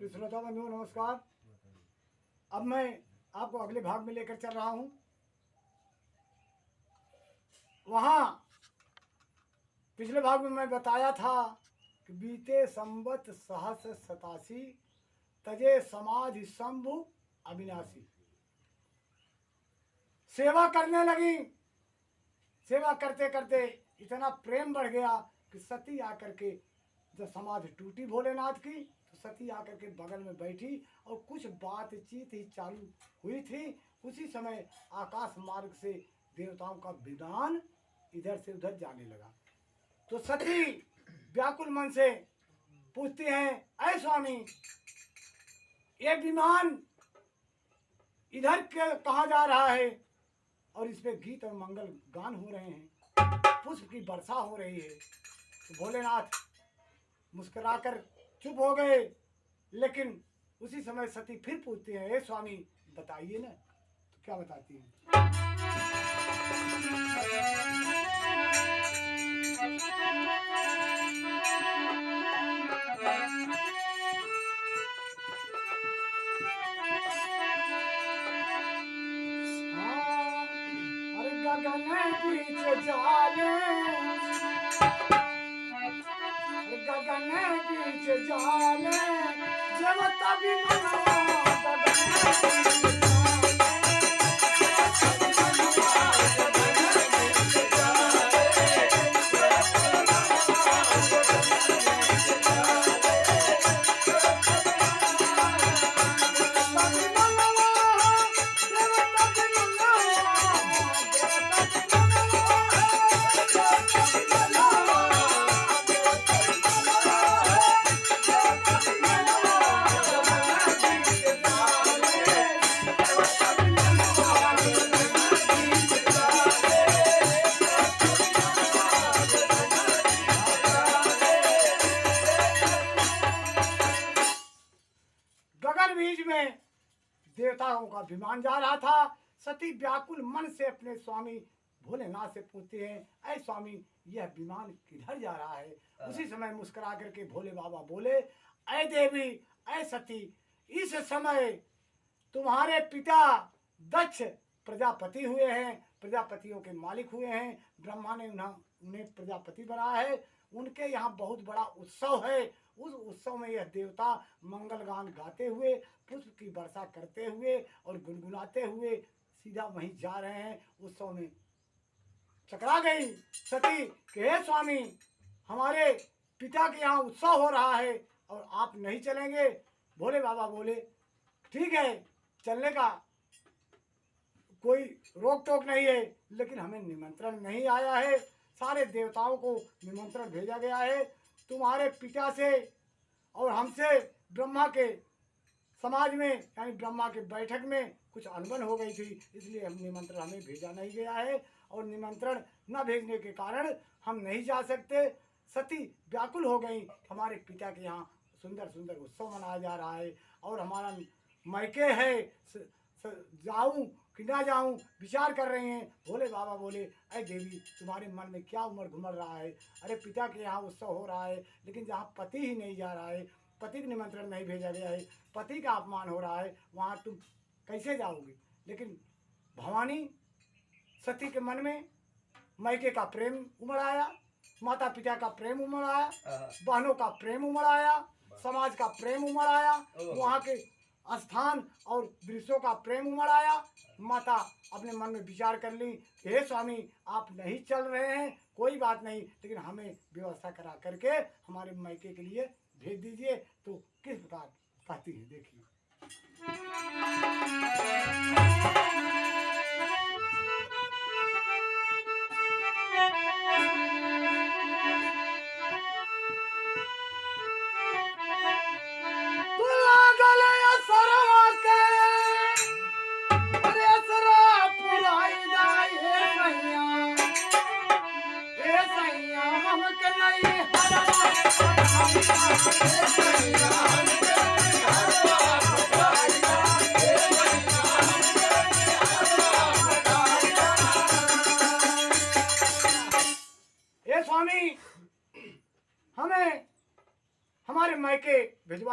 प्रिय श्रोता बंधुओं नमस्कार। अब मैं आपको अगले भाग में लेकर चल रहा हूँ। वहाँ पिछले भाग में मैं बताया था कि बीते संवत सहस्र सतासी तजे समाधि शंभु अविनाशी। सेवा करने लगी। सेवा करते करते इतना प्रेम बढ़ गया कि सती आकर के जब समाधि टूटी भोलेनाथ की तो सती आकर के बगल में बैठी और कुछ बातचीत ही चालू हुई थी। उसी समय आकाश मार्ग से देवताओं का विमान इधर से उधर जाने लगा। तो सती व्याकुल मन से पूछती हैं, ऐ स्वामी, ये विमान इधर कहाँ जा रहा है और इस पे गीत और मंगल गान हो रहे हैं, पुष्प की वर्षा हो रही है। तो भोलेनाथ मुस्कुराकर चुप हो गए। लेकिन उसी समय सती फिर पूछती है, हे स्वामी बताइए ना। तो क्या बताती है? हाँ, अरे गगन बीच जाले, गगन बीच जाले, जब तभी मनवा गगन बीच में देवताओं का विमान जा रहा था। सती व्याकुल मन से अपने स्वामी भोलेनाथ से पूछते हैं, ऐ स्वामी यह विमान किधर जा रहा है? उसी समय मुस्कुरा करके भोले बाबा बोले, ऐ देवी, ऐ सती, इस समय तुम्हारे पिता दक्ष प्रजापति हुए हैं, प्रजापतियों के मालिक हुए हैं। ब्रह्मा ने उन्हें प्रजापति बनाया है। उनके यहाँ बहुत बड़ा उत्सव है। उस उत्सव में यह देवता मंगल गान गाते हुए, पुष्प की वर्षा करते हुए और गुनगुनाते हुए सीधा वहीं जा रहे हैं। उत्सव में चकरा गई सती कि हे स्वामी, हमारे पिता के यहाँ उत्सव हो रहा है और आप नहीं चलेंगे? भोले बाबा बोले, ठीक है, चलने का कोई रोक टोक नहीं है, लेकिन हमें निमंत्रण नहीं आया है। सारे देवताओं को निमंत्रण भेजा गया है। तुम्हारे पिता से और हमसे ब्रह्मा के समाज में यानी ब्रह्मा के बैठक में कुछ अनबन हो गई थी, इसलिए हम निमंत्रण हमें भेजा नहीं गया है और निमंत्रण न भेजने के कारण हम नहीं जा सकते। सती व्याकुल हो गई। हमारे पिता के यहाँ सुंदर सुंदर उत्सव मनाया जा रहा है और हमारा मायके है, जाऊं कि ना जाऊं विचार कर रहे हैं। भोले बाबा बोले, अरे देवी, तुम्हारे मन में क्या उमड़ घुमड़ रहा है? अरे पिता के यहाँ उत्सव हो रहा है, लेकिन जहाँ पति ही नहीं जा रहा है, पति का निमंत्रण नहीं भेजा गया है, पति का अपमान हो रहा है, वहाँ तुम कैसे जाओगी? लेकिन भवानी सती के मन में मायके का प्रेम उमड़ आया, माता पिता का प्रेम उमड़ आया, बहनों का प्रेम उमड़ आया, समाज का प्रेम उमड़ आया, वहाँ के स्थान और दृश्यों का प्रेम उमड़ आया। माता अपने मन में विचार कर ली, हे स्वामी, आप नहीं चल रहे हैं, कोई बात नहीं, लेकिन हमें व्यवस्था करा करके हमारे मायके के लिए भेज दीजिए। तो किस प्रकार कहती है, देखिए।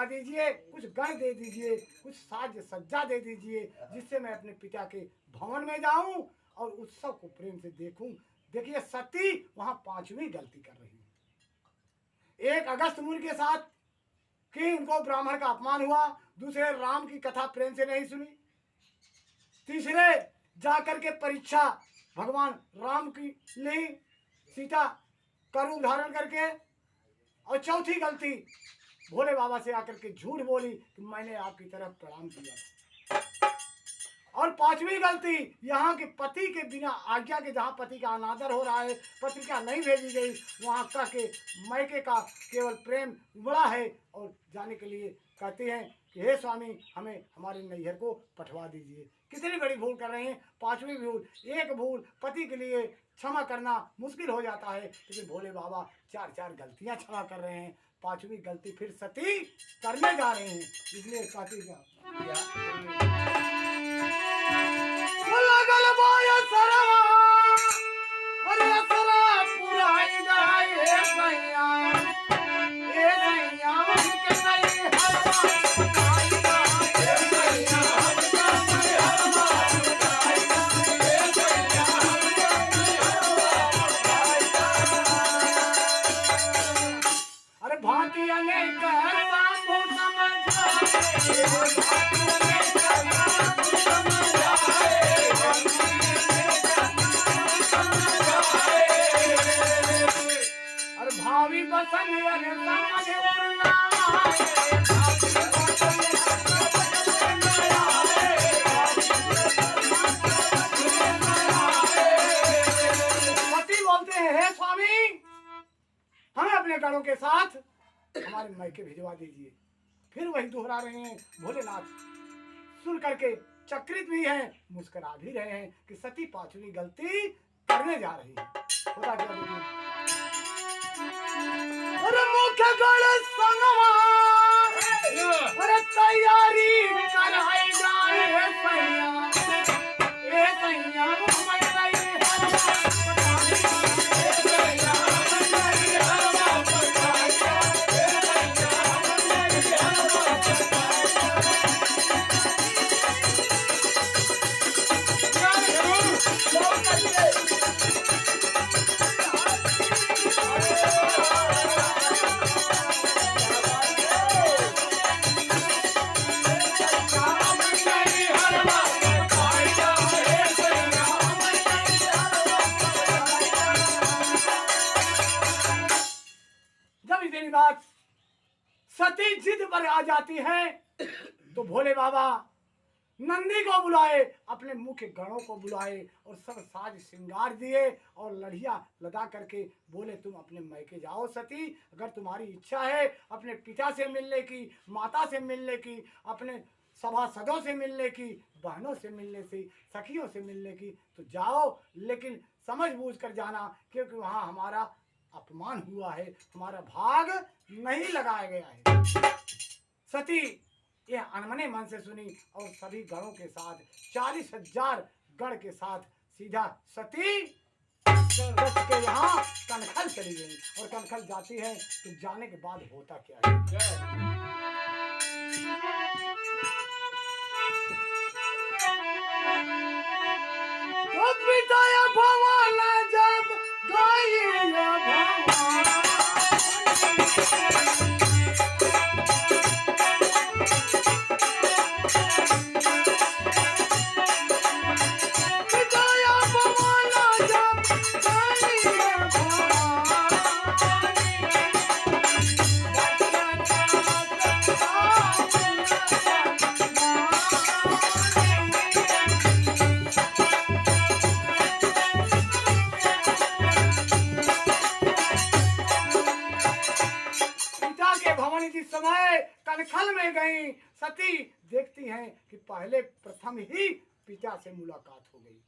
भिजवा दीजिए, कुछ गण दे दीजिए, कुछ साज सज्जा दे दीजिए, जिससे मैं अपने पिता के भवन में जाऊं और उत्सव को प्रेम से देखूं। देखिए सती वहां पांचवी गलती कर रही है। एक अगस्त मुनि के साथ कि उनको ब्राह्मण का अपमान हुआ, दूसरे राम की कथा प्रेम से नहीं सुनी, तीसरे जाकर के परीक्षा भगवान राम की ली सीता का रूप धारण करके, और चौथी गलती भोले बाबा से आकर के झूठ बोली कि मैंने आपकी तरफ प्रणाम किया था, और पांचवी गलती यहाँ के पति के बिना आज्ञा के, जहाँ पति का अनादर हो रहा है, पत्रिका नहीं भेजी गई, वहाँ का के मैके का केवल प्रेम बड़ा है, और जाने के लिए कहते हैं कि हे स्वामी हमें हमारे नैहर को पठवा दीजिए। कितनी बड़ी भूल कर रहे हैं, पांचवी भूल। एक भूल पति के लिए क्षमा करना मुश्किल हो जाता है, लेकिन भोले बाबा चार चार गलतियां क्षमा कर रहे हैं, पांचवी गलती फिर सती करने जा रहे हैं। इसलिए सती भांति अनेक सांभो अरे भावी बसन अरे समझ उड़ना पति बोलते हैं हे स्वामी हमें अपने गणों के साथ हमारे मैके भिजवा दीजिए। फिर वही दोहरा रहे हैं। भोलेनाथ सुन करके चक्रित भी हैं, मुस्कुरा भी रहे हैं कि सती पांचवी गलती करने जा रही है। होता क्या देखिए, अरे मुख्य गण संगवा अरे तैयारी कराई जाए सैया ए सैया बात सती जिद पर आ जाती है तो भोले बाबा नंदी को बुलाए, अपने मुख्य गणों को बुलाए और सब साज श्रृंगार दिए और लड़िया लगा करके बोले तुम अपने मैके जाओ सती, अगर तुम्हारी इच्छा है अपने पिता से मिलने की, माता से मिलने की, अपने सभासदों से मिलने की, बहनों से मिलने से, सखियों से मिलने की तो जाओ, लेकिन समझ बूझ कर जाना क्योंकि वहाँ हमारा अपमान हुआ है, हमारा भाग नहीं लगाया गया है। सती यह अनमने मन से सुनी और सभी गणों के साथ 40,000 गण के साथ सीधा सती के यहाँ कनखल चली गई। और कनखल जाती है तो जाने के बाद होता क्या है, तो पिताया भवन जब गई भवन समय कनखल में गई सती देखती हैं कि पहले प्रथम ही पिता से मुलाकात हो गई।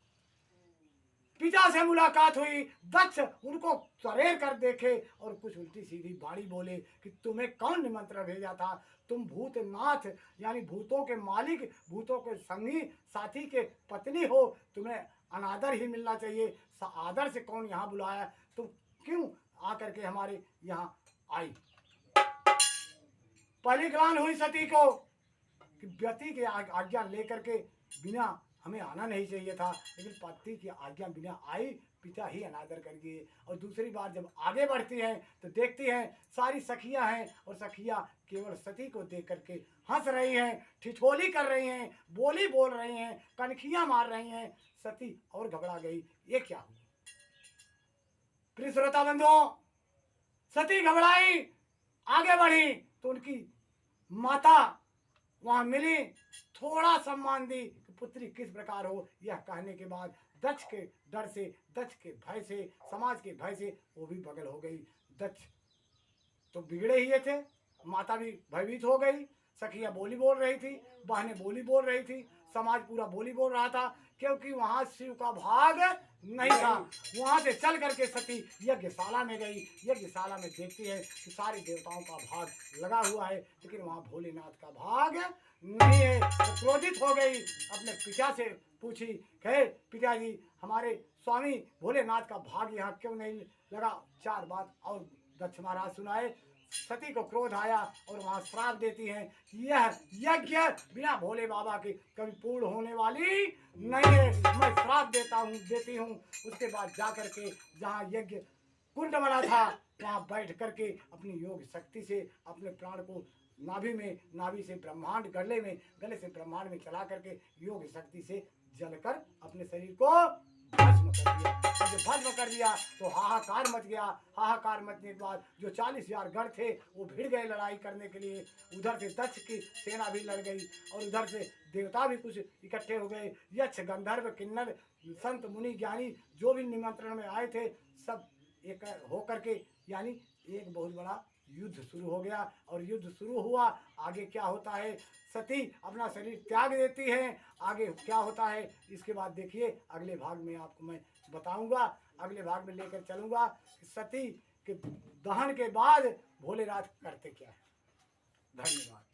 पिता से मुलाकात हुई, दक्ष उनको सरेर कर देखे और कुछ उल्टी सीधी बाणी बोले कि तुम्हें कौन निमंत्रण भेजा था, तुम भूतनाथ यानी भूतों के मालिक, भूतों के संगी साथी के पत्नी हो, तुम्हें अनादर ही मिलना चाहिए, आदर से कौन यहाँ बुलाया, तुम क्यों आकर के हमारे यहाँ आई। पहली ग्लानि हुई सती को कि पति की आज्ञा लेकर के बिना हमें आना नहीं चाहिए था, लेकिन पति की आज्ञा बिना आई पिता ही अनादर कर गए। और दूसरी बार जब आगे बढ़ती हैं तो देखती हैं सारी सखियां हैं और सखियां केवल सती को देख करके हंस रही हैं, ठिठोली कर रही हैं, बोली बोल रही हैं, कनखियां मार रही हैं। सती और घबरा गई, ये क्या हुआ। प्रिय श्रोता बंधुओं, सती घबराई, आगे बढ़ी तो उनकी माता वहां मिली, थोड़ा सम्मान दी कि पुत्री किस प्रकार हो। यह कहने के बाद दक्ष के डर से, दक्ष के भय से, समाज के भय से वो भी बगल हो गई। दक्ष तो बिगड़े ही थे, माता भी भयभीत हो गई, सखियां बोली बोल रही थी, बहनें बोली बोल रही थी, समाज पूरा बोली बोल रहा था, क्योंकि वहां शिव का भाग नहीं था। वहां से चल करके सती यज्ञशाला में गई। यज्ञशाला में देखती है कि सारे देवताओं का भाग लगा हुआ है, लेकिन वहां भोलेनाथ का भाग नहीं है। तो क्रोधित हो गई, अपने पिता से पूछी, कहे पिताजी हमारे स्वामी भोलेनाथ का भाग यहाँ क्यों नहीं लगा। 4 बात और दक्ष महाराज सुनाए। सती को क्रोध आया और वहां श्राप देती हैं कि यह यज्ञ बिना भोले बाबा के कभी पूर्ण होने वाली नहीं है, मैं श्राप देती हूँ। उसके बाद जाकर के जहाँ यज्ञ कुंड बना था वहां बैठ करके अपनी योग शक्ति से अपने प्राण को नाभि से ब्रह्मांड गले से ब्रह्मांड में चला करके योग शक्ति से जलकर अपने शरीर को भस्म कर दिया। और जब भस्म कर दिया तो हाहाकार मच गया। हाहाकार मचने के बाद जो 40,000 गण थे वो भिड़ गए लड़ाई करने के लिए। उधर से दक्ष की सेना भी लड़ गई और उधर से देवता भी कुछ इकट्ठे हो गए। यक्ष गंधर्व किन्नर संत मुनि ज्ञानी जो भी निमंत्रण में आए थे सब एक होकर के, यानी एक बहुत बड़ा युद्ध शुरू हो गया। और युद्ध शुरू हुआ, आगे क्या होता है, सती अपना शरीर त्याग देती है। आगे क्या होता है इसके बाद देखिए अगले भाग में आपको मैं बताऊंगा। अगले भाग में लेकर चलूंगा कि सती के दहन के बाद भोलेनाथ करते क्या है। धन्यवाद।